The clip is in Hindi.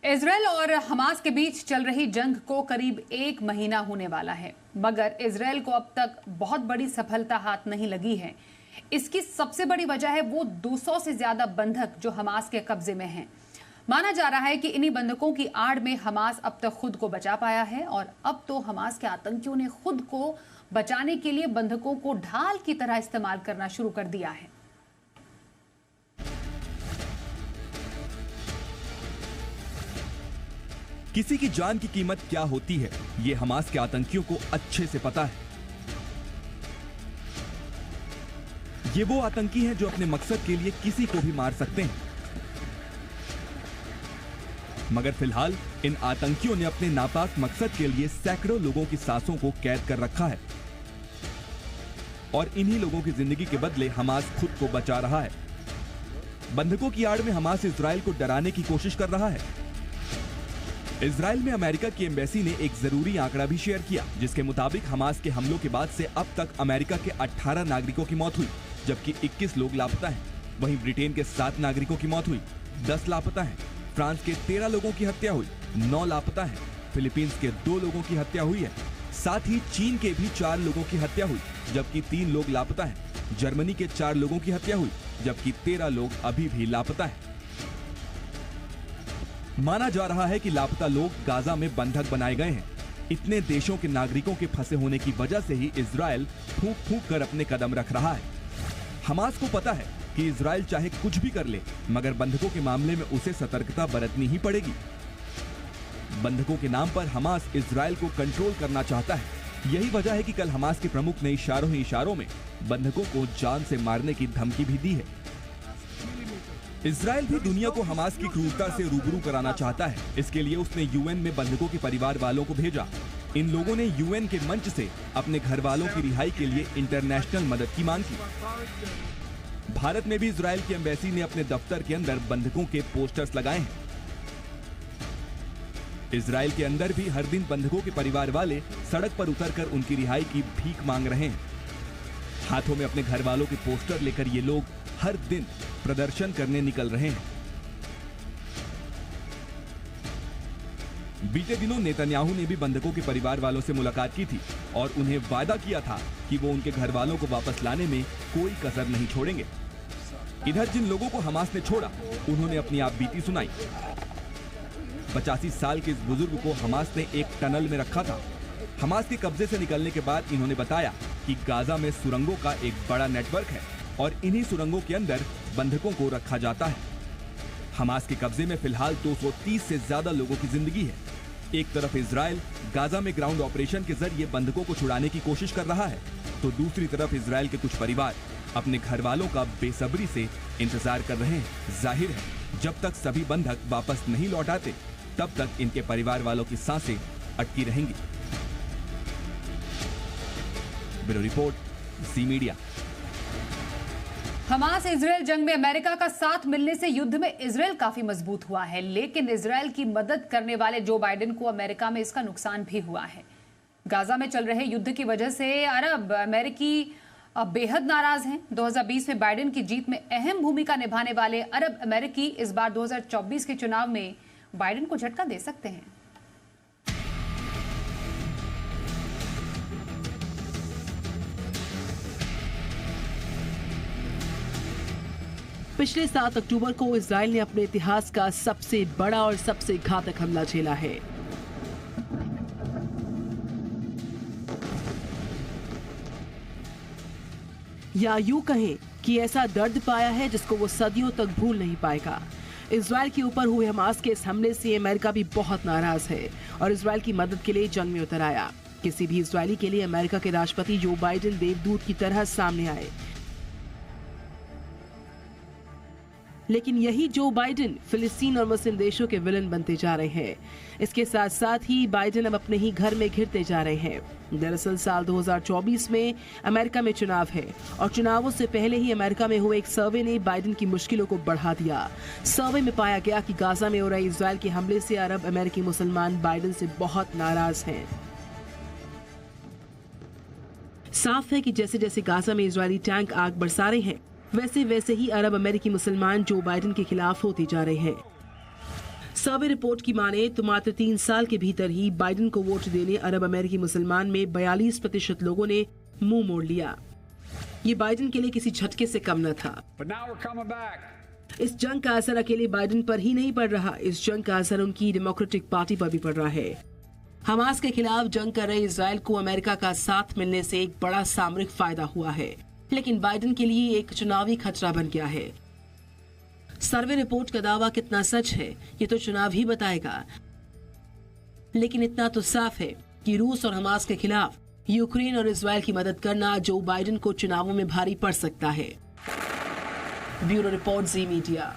इजरायल और हमास के बीच चल रही जंग को करीब 1 महीना होने वाला है, मगर इजरायल को अब तक बहुत बड़ी सफलता हाथ नहीं लगी है। इसकी सबसे बड़ी वजह है वो 200 से ज्यादा बंधक जो हमास के कब्जे में हैं। माना जा रहा है कि इन्हीं बंधकों की आड़ में हमास अब तक खुद को बचा पाया है और अब तो हमास के आतंकियों ने खुद को बचाने के लिए बंधकों को ढाल की तरह इस्तेमाल करना शुरू कर दिया है। किसी की जान की कीमत क्या होती है, ये हमास के आतंकियों को अच्छे से पता है। ये वो आतंकी हैं जो अपने मकसद के लिए किसी को भी मार सकते हैं। मगर फिलहाल इन आतंकियों ने अपने नापाक मकसद के लिए सैकड़ों लोगों की सांसों को कैद कर रखा है और इन्हीं लोगों की जिंदगी के बदले हमास खुद को बचा रहा है। बंधकों की आड़ में हमास इजरायल को डराने की कोशिश कर रहा है। इजरायल में अमेरिका की एम्बेसी ने एक जरूरी आंकड़ा भी शेयर किया, जिसके मुताबिक हमास के हमलों के बाद से अब तक अमेरिका के 18 नागरिकों की मौत हुई, जबकि 21 लोग लापता हैं। वहीं ब्रिटेन के 7 नागरिकों की मौत हुई, 10 लापता हैं। फ्रांस के 13 लोगों की हत्या हुई, 9 लापता हैं। फिलीपींस के 2 लोगों की हत्या हुई है। साथ ही चीन के भी 4 लोगों की हत्या हुई, जबकि 3 लोग लापता हैं। जर्मनी के 4 लोगों की हत्या हुई, जबकि 13 लोग अभी भी लापता हैं। माना जा रहा है कि लापता लोग गाजा में बंधक बनाए गए हैं। इतने देशों के नागरिकों के फंसे होने की वजह से ही इजरायल फूंक फूंक कर अपने कदम रख रहा है। हमास को पता है कि इजरायल चाहे कुछ भी कर ले, मगर बंधकों के मामले में उसे सतर्कता बरतनी ही पड़ेगी। बंधकों के नाम पर हमास इजरायल को कंट्रोल करना चाहता है। यही वजह है कि कल हमास के प्रमुख ने इशारों ही इशारों में बंधकों को जान से मारने की धमकी भी दी है। इजरायल भी दुनिया को हमास की क्रूरता से रूबरू कराना चाहता है। इसके लिए उसने यूएन में बंधकों के परिवार वालों को भेजा। इन लोगों ने यूएन के मंच से अपने घर वालों की रिहाई के लिए इंटरनेशनल मदद की मांग की। भारत में भी इजरायल की एम्बेसी ने अपने दफ्तर के अंदर बंधकों के पोस्टर्स लगाए हैं। इजरायल के अंदर भी हर दिन बंधकों के परिवार वाले सड़क पर उतरकर उनकी रिहाई की भीख मांग रहे हैं। हाथों में अपने घर वालों के पोस्टर लेकर ये लोग हर दिन प्रदर्शन करने निकल रहे हैं। बीते दिनों नेतन्याहू ने भी बंधकों के परिवार वालों से मुलाकात की थी और उन्हें वादा किया था कि वो उनके घर वालों को वापस लाने में कोई कसर नहीं छोड़ेंगे। इधर जिन लोगों को हमास ने छोड़ा, उन्होंने अपनी आप बीती सुनाई। 85 साल के इस बुजुर्ग को हमास ने एक टनल में रखा था। हमास के कब्जे से निकलने के बाद इन्होंने बताया कि गाजा में सुरंगों का एक बड़ा नेटवर्क है और इन्हीं सुरंगों के अंदर बंधकों को रखा जाता है। हमास के कब्जे में फिलहाल 230 से ज्यादा लोगों की जिंदगी है। एक तरफ इजरायल गाजा में ग्राउंड ऑपरेशन के जरिए बंधकों को छुड़ाने की कोशिश कर रहा है, तो दूसरी तरफ इजरायल के कुछ परिवार अपने घर वालों का बेसब्री से इंतजार कर रहे हैं। जाहिर है, जब तक सभी बंधक वापस नहीं लौट आते, तब तक इनके परिवार वालों की सांसें अटकी रहेंगी। Bureau report, C media. Hamas Israel जंग में अमेरिका का साथ मिलने से युद्ध में इजरायल काफी मजबूत हुआ है, लेकिन इजरायल की मदद करने वाले जो बाइडेन को अमेरिका में इसका नुकसान भी हुआ है। गाजा में चल रहे युद्ध की वजह से अरब अमेरिकी बेहद नाराज हैं। 2020 में बाइडेन की जीत में अहम भूमिका निभाने वाले अरब अमेरिकी इस बार 2024 के चुनाव में बाइडेन को झटका दे सकते हैं। पिछले 7 अक्टूबर को इजरायल ने अपने इतिहास का सबसे बड़ा और सबसे घातक हमला झेला है। या यूं कहें कि ऐसा दर्द पाया है जिसको वो सदियों तक भूल नहीं पाएगा। इजरायल के ऊपर हुए हमास के इस हमले से अमेरिका भी बहुत नाराज है और इजरायल की मदद के लिए जंग में उतर आया। किसी भी इजरायली के लिए अमेरिका के राष्ट्रपति जो बाइडेन देवदूत की तरह सामने आए, लेकिन यही जो बाइडेन फिलिस्तीन और मुस्लिम देशों के विलन बनते जा रहे हैं। इसके साथ साथ ही बाइडेन अब अपने ही घर में घिरते जा रहे हैं। दरअसल साल 2024 में अमेरिका में चुनाव है और चुनावों से पहले ही अमेरिका में हुए एक सर्वे ने बाइडेन की मुश्किलों को बढ़ा दिया। सर्वे में पाया गया कि गाजा में हो रहे इजरायल के हमले से अरब अमेरिकी मुसलमान बाइडेन से बहुत नाराज हैं। साफ है कि जैसे जैसे गाजा में इजरायली टैंक आग बरसा रहे हैं, वैसे वैसे ही अरब अमेरिकी मुसलमान जो बाइडेन के खिलाफ होते जा रहे हैं। सर्वे रिपोर्ट की माने तो मात्र 3 साल के भीतर ही बाइडेन को वोट देने अरब अमेरिकी मुसलमान में 42% लोगों ने मुंह मोड़ लिया। ये बाइडेन के लिए किसी झटके से कम न था। इस जंग का असर अकेले बाइडेन पर ही नहीं पड़ रहा, इस जंग का असर उनकी डेमोक्रेटिक पार्टी पर भी पड़ रहा है। हमास के खिलाफ जंग कर रहे इजराइल को अमेरिका का साथ मिलने से एक बड़ा सामरिक फायदा हुआ है, लेकिन बाइडेन के लिए एक चुनावी खतरा बन गया है। सर्वे रिपोर्ट का दावा कितना सच है ये तो चुनाव ही बताएगा, लेकिन इतना तो साफ है कि रूस और हमास के खिलाफ यूक्रेन और इजराइल की मदद करना जो बाइडेन को चुनावों में भारी पड़ सकता है। ब्यूरो रिपोर्ट, जी मीडिया।